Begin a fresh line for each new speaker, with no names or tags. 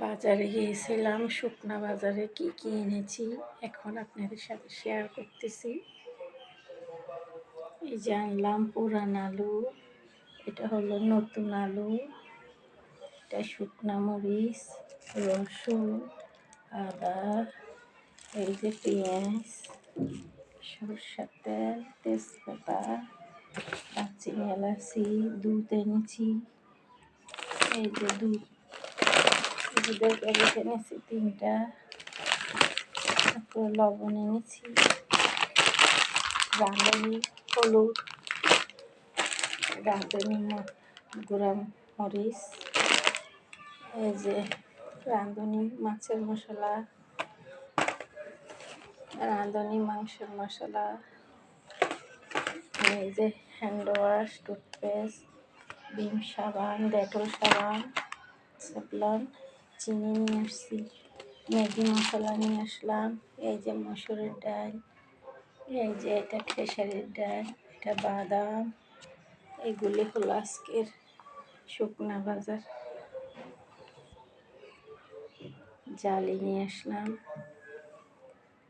বাজারে গিয়েছিলাম, শুকনা বাজারে কি কি এনেছি এখন আপনাদের সাথে শেয়ার করতেছি। এই যে আনলাম পুরান আলু, এটা হলো নতুন আলু, এটা শুকনা মরিচ, রসুন, আদা, এই যে পেঁয়াজ, সরষের তেল, তেজপাতা, দারচিনি, এলাচি, দুধ এনেছি। এই যে দুধের প্যাকেট এনেছি 3টা, তারপর লবণ এনেছি, রাঁধুনি, হলুদ, রাঁধুনি গুঁড়া মরিচ, এই যে রাঁধুনি মাছের মশলা, রাঁধুনি মাংসের মশলা, এই যে হ্যান্ড ওয়াশ, টুথপেস্ট, ভিম সাবান, ডেটল সাবান, সাবলান, চিনি নিয়ে আসছি, ম্যাগি মশলা নিয়ে আসলাম। এই যে মসুরের ডাল, এই যে এটা খেসারির ডাল, এটা বাদাম। এগুলি হলো আজকের শুকনা বাজার। জালি নিয়ে আসলাম।